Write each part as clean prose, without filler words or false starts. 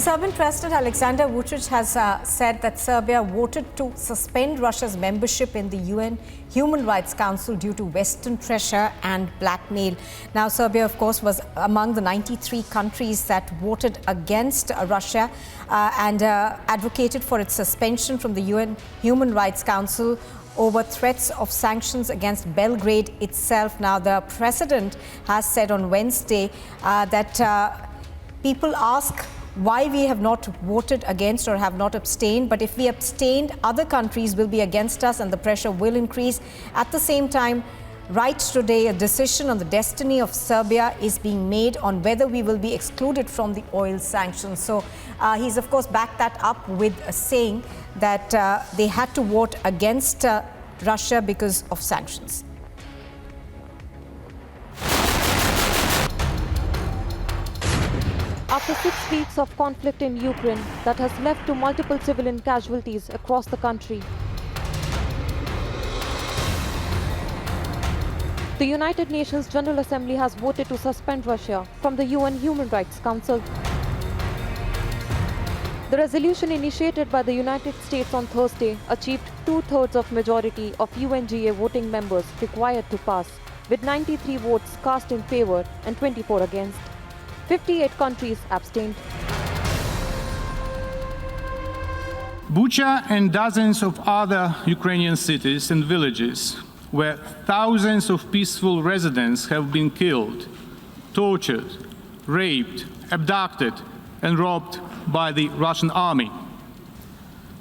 Serbian President Alexander Vučić has said that Serbia voted to suspend Russia's membership in the UN Human Rights Council due to Western pressure and blackmail. Now, Serbia, of course, was among the 93 countries that voted against Russia and advocated for its suspension from the UN Human Rights Council over threats of sanctions against Belgrade itself. Now, the president has said on Wednesday that people ask why we have not voted against or have not abstained. But if we abstained, other countries will be against us and the pressure will increase. At the same time, right today, a decision on the destiny of Serbia is being made on whether we will be excluded from the oil sanctions. So he's, of course, backed that up with saying that they had to vote against Russia because of sanctions. After 6 weeks of conflict in Ukraine that has led to multiple civilian casualties across the country, the United Nations General Assembly has voted to suspend Russia from the UN Human Rights Council. The resolution initiated by the United States on Thursday achieved 2/3 of majority of UNGA voting members required to pass, with 93 votes cast in favor and 24 against. 58 countries abstained. Bucha and dozens of other Ukrainian cities and villages where thousands of peaceful residents have been killed, tortured, raped, abducted, and robbed by the Russian army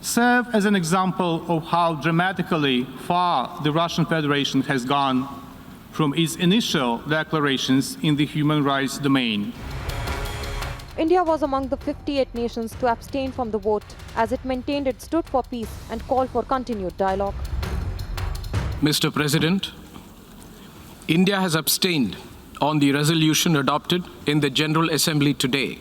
serve as an example of how dramatically far the Russian Federation has gone from its initial declarations in the human rights domain. India was among the 58 nations to abstain from the vote, as it maintained it stood for peace and called for continued dialogue. Mr. President, India has abstained on the resolution adopted in the General Assembly today.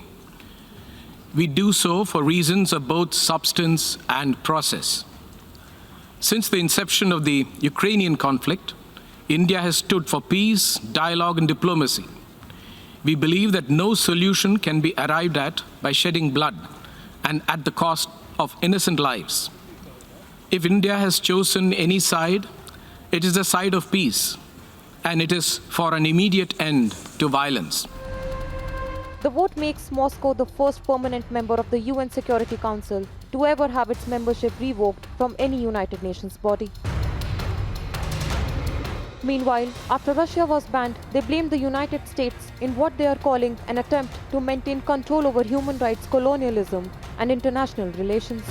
We do so for reasons of both substance and process. Since the inception of the Ukrainian conflict, India has stood for peace, dialogue, and diplomacy. We believe that no solution can be arrived at by shedding blood and at the cost of innocent lives. If India has chosen any side, it is the side of peace, and it is for an immediate end to violence. The vote makes Moscow the first permanent member of the UN Security Council to ever have its membership revoked from any United Nations body. Meanwhile, after Russia was banned, they blamed the United States in what they are calling an attempt to maintain control over human rights, colonialism, and international relations.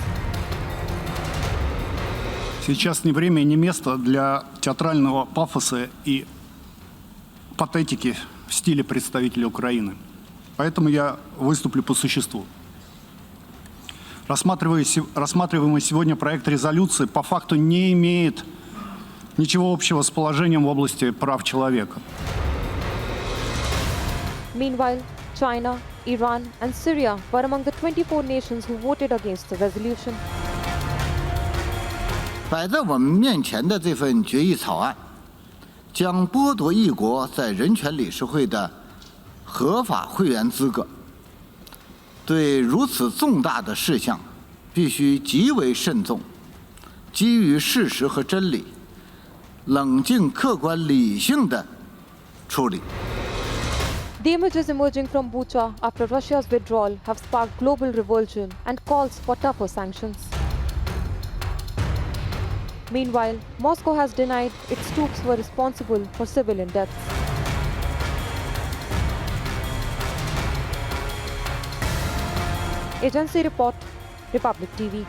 Сейчас не время и не место для театрального пафоса и патетики в стиле представителей Украины. Поэтому я выступлю по существу. Рассматриваемый сегодня проект резолюции по факту не имеет ничего общего с положением в области прав человека. Meanwhile, China, Iran, and Syria were among the 24 nations who voted against the resolution. 摆在我们面前的这份决议草案，将剥夺一国在人权理事会的合法会员资格。对如此重大的事项，必须极为慎重，基于事实和真理，冷静、客观、理性地处理。 The images emerging from Bucha after Russia's withdrawal have sparked global revulsion and calls for tougher sanctions. Meanwhile, Moscow has denied its troops were responsible for civilian deaths. Agency Report, Republic TV.